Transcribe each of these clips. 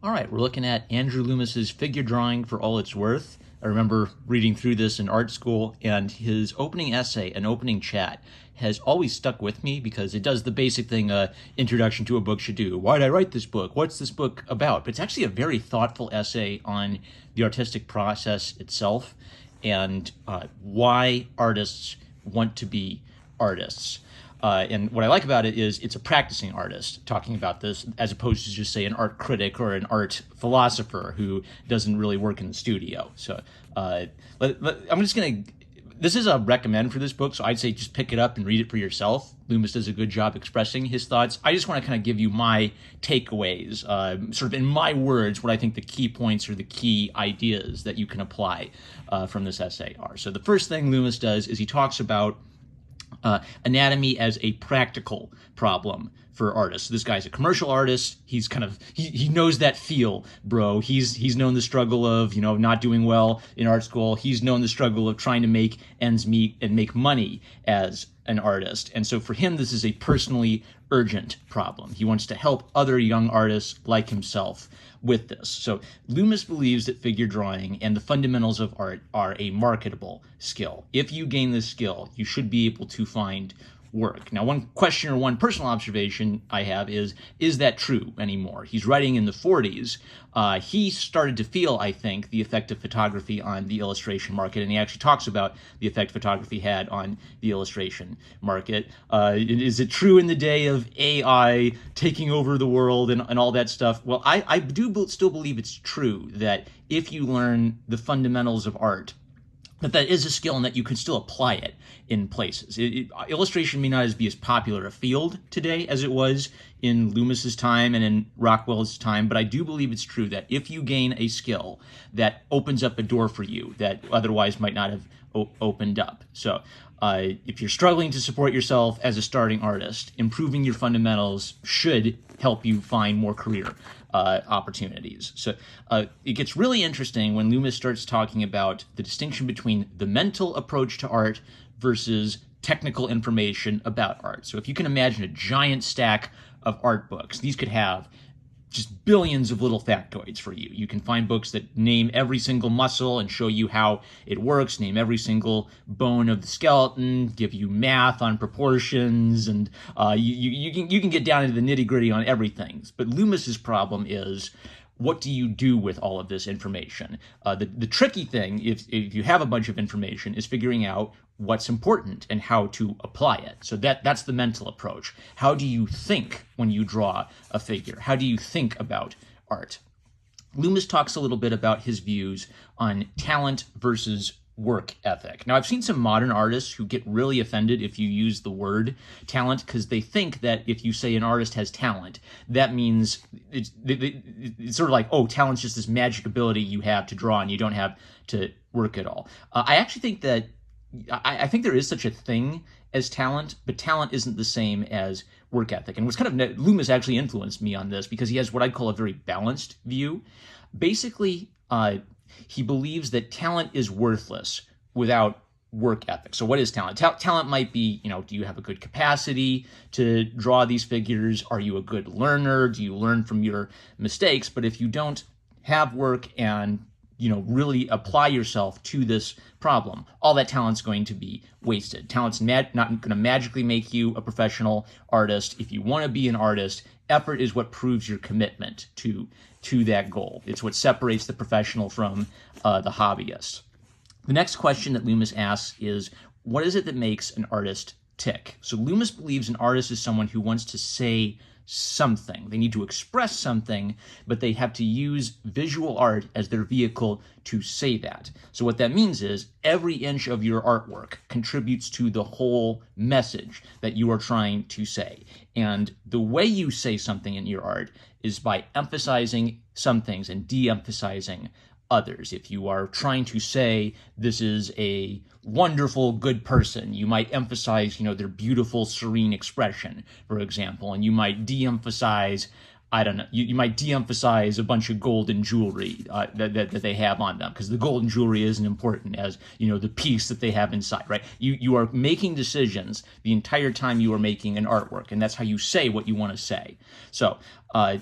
All right, we're looking at Andrew Loomis's Figure Drawing for All It's Worth. I remember reading through this in art school, and his opening essay and opening chat has always stuck with me because it does the basic thing introduction to a book should do. Why did I write this book? What's this book about? But it's actually a very thoughtful essay on the artistic process itself and why artists want to be artists. And what I like about it is it's a practicing artist talking about this as opposed to just, say, an art critic or an art philosopher who doesn't really work in the studio. So I'm just going to... This is a recommend for this book, so I'd say just pick it up and read it for yourself. Loomis does a good job expressing his thoughts. I just want to kind of give you my takeaways, sort of in my words, what I think the key points or the key ideas that you can apply from this essay are. So the first thing Loomis does is he talks about anatomy as a practical problem for artists. So this guy's a commercial artist. He's he knows that feel, bro. He's known the struggle of, not doing well in art school. He's known the struggle of trying to make ends meet and make money as an artist. And so for him, this is a personally urgent problem. He wants to help other young artists like himself with this. So Loomis believes that figure drawing and the fundamentals of art are a marketable skill. If you gain this skill, you should be able to find work. Now, one question or one personal observation I have is that true anymore? He's writing in the 40s. He started to feel, I think, the effect of photography on the illustration market, and he actually talks about the effect photography had on the illustration market. Is it true in the day of AI taking over the world and all that stuff? Well, I do still believe it's true that if you learn the fundamentals of art, that is a skill and that you can still apply it in places. Illustration may not be as popular a field today as it was in Loomis's time and in Rockwell's time, but I do believe it's true that if you gain a skill, that opens up a door for you that otherwise might not have opened up. So if you're struggling to support yourself as a starting artist, improving your fundamentals should help you find more career opportunities. So it gets really interesting when Loomis starts talking about the distinction between the mental approach to art versus technical information about art. So if you can imagine a giant stack of art books, these could have just billions of little factoids for you. You can find books that name every single muscle and show you how it works, name every single bone of the skeleton, give you math on proportions, and you can get down into the nitty-gritty on everything. But Loomis's problem is, what do you do with all of this information? The tricky thing, if you have a bunch of information, is figuring out what's important and how to apply it. So that's the mental approach. How do you think when you draw a figure? How do you think about art? Loomis talks a little bit about his views on talent versus work ethic. Now, I've seen some modern artists who get really offended if you use the word talent because they think that if you say an artist has talent, that means it's sort of like, oh, talent's just this magic ability you have to draw and you don't have to work at all. I actually think that I think there is such a thing as talent, but talent isn't the same as work ethic. And what's Loomis actually influenced me on this because he has what I'd call a very balanced view. Basically, he believes that talent is worthless without work ethic. So what is talent? Talent might be, do you have a good capacity to draw these figures? Are you a good learner? Do you learn from your mistakes? But if you don't have work and really apply yourself to this problem, all that talent's going to be wasted. Talent's not going to magically make you a professional artist. If you want to be an artist, effort is what proves your commitment to that goal. It's what separates the professional from the hobbyist. The next question that Loomis asks is, what is it that makes an artist tick? So Loomis believes an artist is someone who wants to say something. They need to express something, but they have to use visual art as their vehicle to say that. So what that means is every inch of your artwork contributes to the whole message that you are trying to say. And the way you say something in your art is by emphasizing some things and de-emphasizing others. If you are trying to say this is a wonderful, good person, you might emphasize, their beautiful, serene expression, for example, and you might de-emphasize, you might de-emphasize a bunch of golden jewelry that they have on them, because the golden jewelry isn't important as, the piece that they have inside, right? You are making decisions the entire time you are making an artwork, and that's how you say what you want to say. So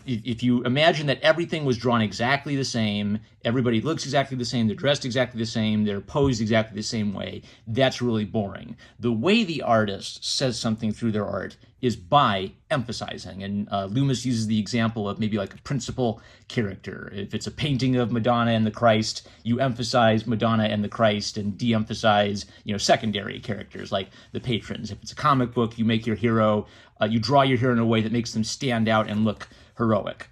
If you imagine that everything was drawn exactly the same, everybody looks exactly the same, they're dressed exactly the same, they're posed exactly the same way, that's really boring. The way the artist says something through their art is by emphasizing. And Loomis uses the example of maybe like a principal character. If it's a painting of Madonna and the Christ, you emphasize Madonna and the Christ and de-emphasize, secondary characters like the patrons. If it's a comic book, you make your hero, you draw your hero in a way that makes them stand out and look heroic.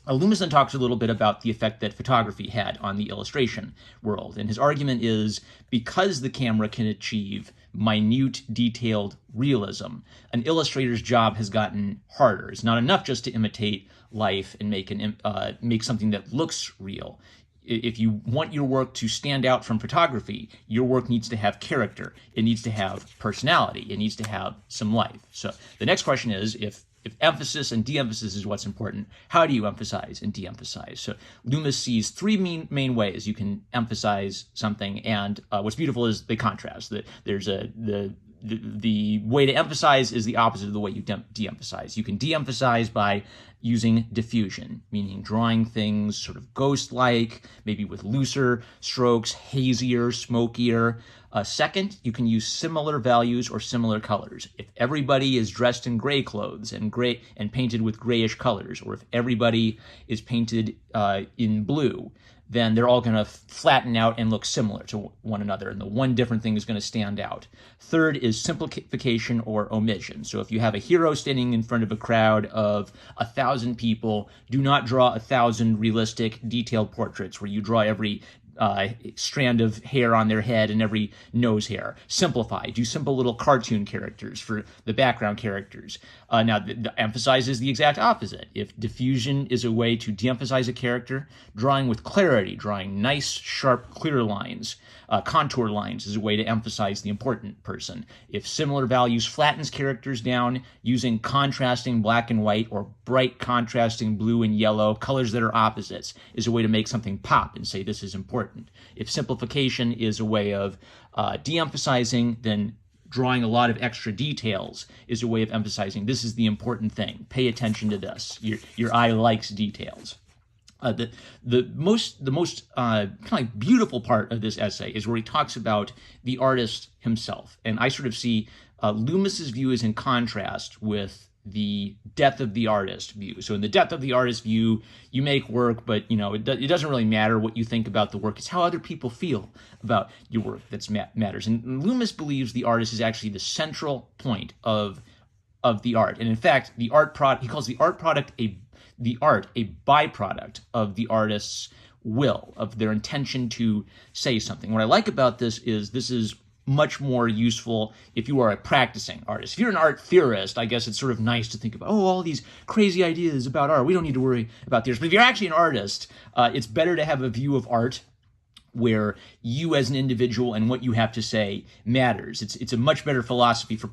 Loomis then talks a little bit about the effect that photography had on the illustration world. And his argument is because the camera can achieve minute, detailed realism, an illustrator's job has gotten harder. It's not enough just to imitate life and make something that looks real. If you want your work to stand out from photography, your work needs to have character. It needs to have personality. It needs to have some life. So the next question is, if emphasis and de-emphasis is what's important, how do you emphasize and de-emphasize? So Loomis sees three main ways you can emphasize something, and what's beautiful is they contrast. The way to emphasize is the opposite of the way you de-emphasize. You can de-emphasize by using diffusion, meaning drawing things sort of ghost-like, maybe with looser strokes, hazier, smokier. Second, you can use similar values or similar colors. If everybody is dressed in gray clothes and painted with grayish colors, or if everybody is painted in blue, then they're all going to flatten out and look similar to one another, and the one different thing is going to stand out. Third is simplification or omission. So if you have a hero standing in front of a crowd of 1,000 people, do not draw 1,000 realistic, detailed portraits where you draw every strand of hair on their head and every nose hair. Simplify. Do simple little cartoon characters for the background characters. Now, the emphasize is the exact opposite. If diffusion is a way to de-emphasize a character, drawing with clarity, drawing nice, sharp, clear lines, contour lines is a way to emphasize the important person. If similar values flattens characters down, using contrasting black and white or bright contrasting blue and yellow, colors that are opposites, is a way to make something pop and say this is important. If simplification is a way of de-emphasizing, then drawing a lot of extra details is a way of emphasizing this is the important thing. Pay attention to this. Your eye likes details. The most kind of like beautiful part of this essay is where he talks about the artist himself, and I sort of see Loomis's view is in contrast with the death of the artist view. So in the death of the artist view, you make work, but it doesn't really matter what you think about the work. It's how other people feel about your work that matters. And Loomis believes the artist is actually the central point of the art. And in fact, he calls the art a byproduct of the artist's will, of their intention to say something. What I like about this is much more useful if you are a practicing artist. If you're an art theorist, I guess it's sort of nice to think about, all these crazy ideas about art. We don't need to worry about theories. But if you're actually an artist, it's better to have a view of art where you as an individual and what you have to say matters. It's a much better philosophy for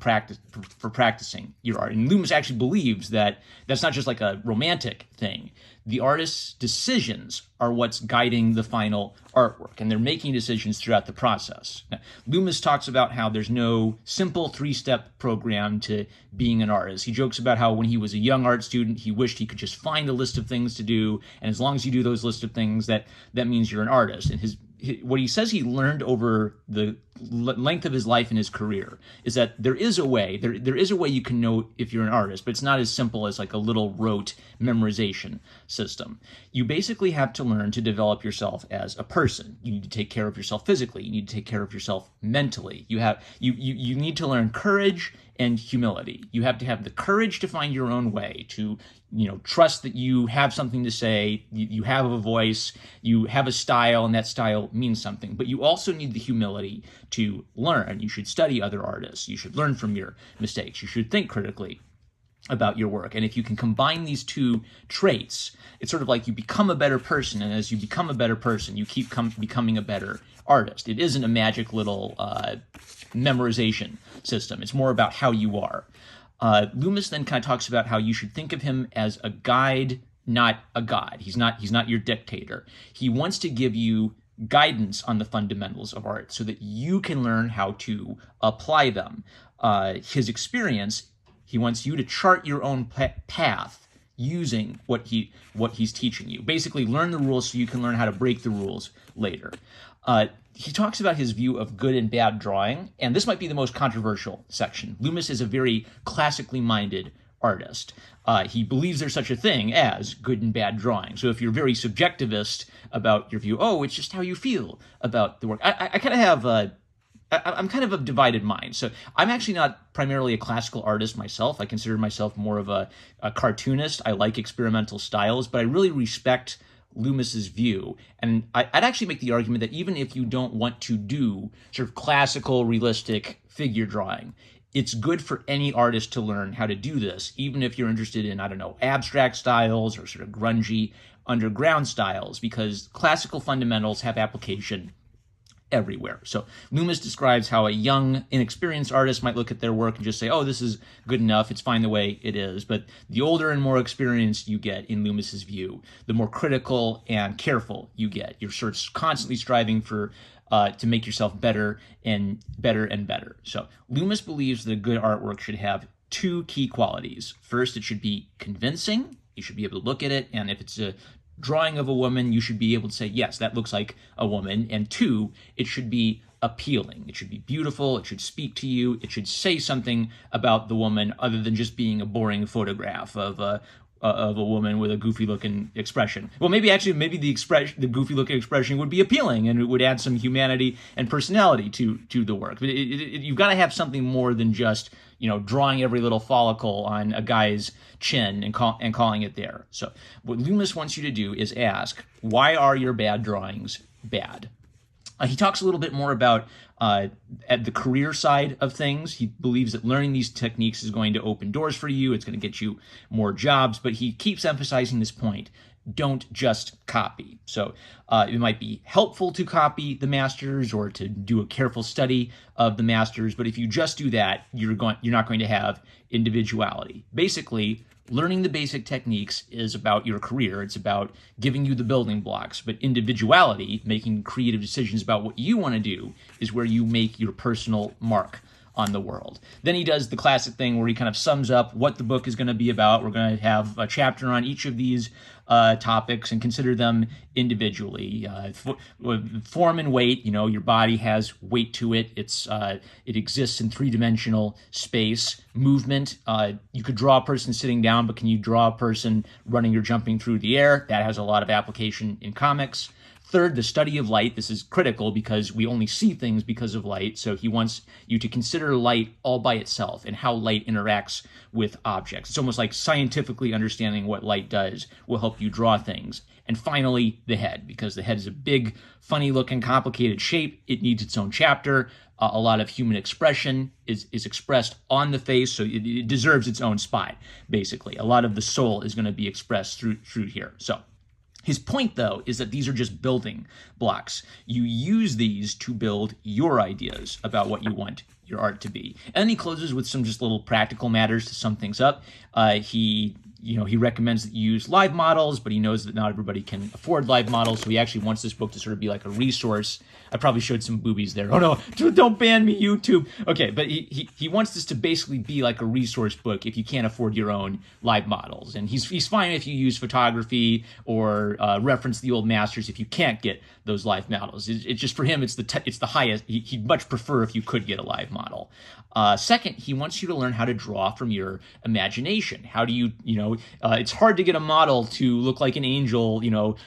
practicing your art. And Loomis actually believes that that's not just like a romantic thing. The artist's decisions are what's guiding the final artwork, and they're making decisions throughout the process. Now, Loomis talks about how there's no simple 3-step program to being an artist. He jokes about how when he was a young art student, he wished he could just find a list of things to do, and as long as you do those list of things, that means you're an artist. And what he says he learned over the length of his life and his career is that there is a way you can know if you're an artist, but it's not as simple as like a little rote memorization system. You basically have to learn to develop yourself as a person. You need to take care of yourself physically. You need to take care of yourself mentally. You need to learn courage and humility. You have to have the courage to find your own way, to trust that you have something to say, you have a voice, you have a style, and that style means something. But you also need the humility to learn. You should study other artists. You should learn from your mistakes. You should think critically about your work. And if you can combine these two traits, it's sort of like you become a better person, and as you become a better person, you keep becoming a better artist. It isn't a magic little memorization system. It's more about how you are. Loomis then kind of talks about how you should think of him as a guide, not a god. He's not your dictator. He wants to give you guidance on the fundamentals of art so that you can learn how to apply them. His experience, he wants you to chart your own path using what he's teaching you. Basically, learn the rules so you can learn how to break the rules later. He talks about his view of good and bad drawing, and this might be the most controversial section. Loomis is a very classically minded artist. He believes there's such a thing as good and bad drawing. So if you're very subjectivist about your view, it's just how you feel about the work. I kind of have I'm kind of a divided mind. So I'm actually not primarily a classical artist myself. I consider myself more of a cartoonist. I like experimental styles, but I really respect Loomis's view. And I'd actually make the argument that even if you don't want to do sort of classical, realistic figure drawing, it's good for any artist to learn how to do this, even if you're interested in, abstract styles or sort of grungy underground styles, because classical fundamentals have application everywhere. So Loomis describes how a young, inexperienced artist might look at their work and just say, this is good enough, it's fine the way it is. But the older and more experienced you get, in Loomis's view, the more critical and careful you get. You're sort of constantly striving for to make yourself better and better and better. So Loomis believes that a good artwork should have two key qualities. First, it should be convincing. You should be able to look at it, and if it's a drawing of a woman, you should be able to say, yes, that looks like a woman. And two, it should be appealing. It should be beautiful. It should speak to you. It should say something about the woman other than just being a boring photograph of a woman with a goofy-looking expression. Well, maybe the goofy-looking expression would be appealing, and it would add some humanity and personality to the work. But you've got to have something more than just drawing every little follicle on a guy's chin and calling it there. So what Loomis wants you to do is ask, why are your bad drawings bad? He talks a little bit more about at the career side of things. He believes that learning these techniques is going to open doors for you. It's going to get you more jobs, but he keeps emphasizing this point. Don't just copy. So it might be helpful to copy the masters or to do a careful study of the masters, but if you just do that, you're not going to have individuality. Basically, learning the basic techniques is about your career. It's about giving you the building blocks, but individuality, making creative decisions about what you want to do, is where you make your personal mark on the world. Then he does the classic thing where he kind of sums up what the book is going to be about. We're going to have a chapter on each of these topics and consider them individually. Form and weight, your body has weight to it. It exists in three-dimensional space. Movement, you could draw a person sitting down, but can you draw a person running or jumping through the air? That has a lot of application in comics. Third, the study of light. This is critical because we only see things because of light. So he wants you to consider light all by itself and how light interacts with objects. It's almost like scientifically understanding what light does will help you draw things. And finally, the head, because the head is a big, funny-looking, complicated shape. It needs its own chapter. A lot of human expression is expressed on the face, so it deserves its own spot, basically. A lot of the soul is going to be expressed through here. So his point, though, is that these are just building blocks. You use these to build your ideas about what you want your art to be. And then he closes with some just little practical matters to sum things up. He recommends that you use live models, but he knows that not everybody can afford live models, so he actually wants this book to sort of be like a resource. I probably showed some boobies there. Oh no, don't ban me, YouTube. Okay, but he wants this to basically be like a resource book if you can't afford your own live models. And he's fine if you use photography or reference the old masters if you can't get those live models. It's just for him, it's the highest. He'd much prefer if you could get a live model. Second, he wants you to learn how to draw from your imagination. How do you it's hard to get a model to look like an angel,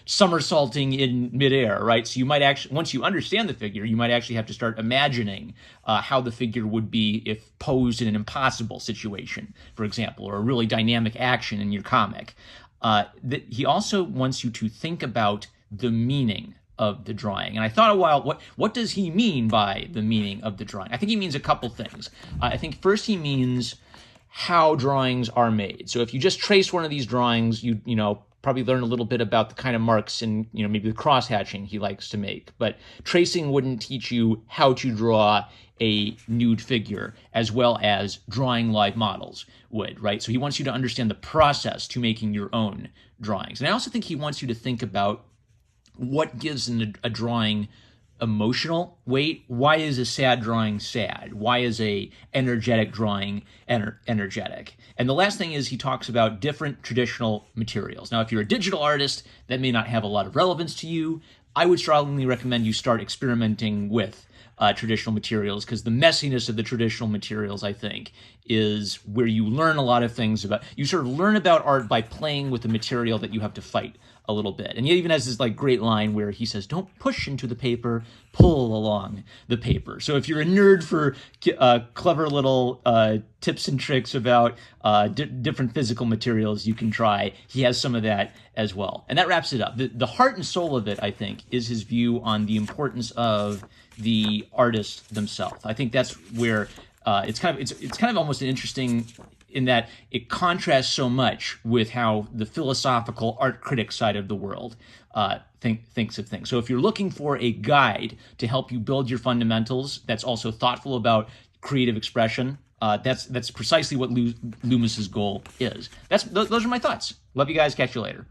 somersaulting in midair, right? So you might actually, once you understand the figure, you might actually have to start imagining how the figure would be if posed in an impossible situation, for example, or a really dynamic action in your comic. He also wants you to think about the meaning of the drawing. And I thought a while, what does he mean by the meaning of the drawing? I think he means a couple things. I think first he means how drawings are made. So if you just trace one of these drawings, you probably learn a little bit about the kind of marks and maybe the cross hatching he likes to make. But tracing wouldn't teach you how to draw a nude figure as well as drawing live models would, right? So he wants you to understand the process to making your own drawings. And I also think he wants you to think about what gives a drawing emotional weight. Why is a sad drawing sad? Why is a energetic drawing energetic? And the last thing is he talks about different traditional materials. Now, if you're a digital artist, that may not have a lot of relevance to you. I would strongly recommend you start experimenting with traditional materials, because the messiness of the traditional materials, I think, is where you learn a lot of things about, you sort of learn about art by playing with the material that you have to fight a little bit. And he even has this like great line where he says, don't push into the paper, pull along the paper. So if you're a nerd for clever little tips and tricks about different physical materials you can try, he has some of that as well. And that wraps it up. The heart and soul of it, I think, is his view on the importance of the artists themselves. I think that's where it's kind of almost an interesting, in that it contrasts so much with how the philosophical art critic side of the world thinks of things. So if you're looking for a guide to help you build your fundamentals that's also thoughtful about creative expression, that's precisely what Loomis's goal is. Those are my thoughts. Love you guys. Catch you later.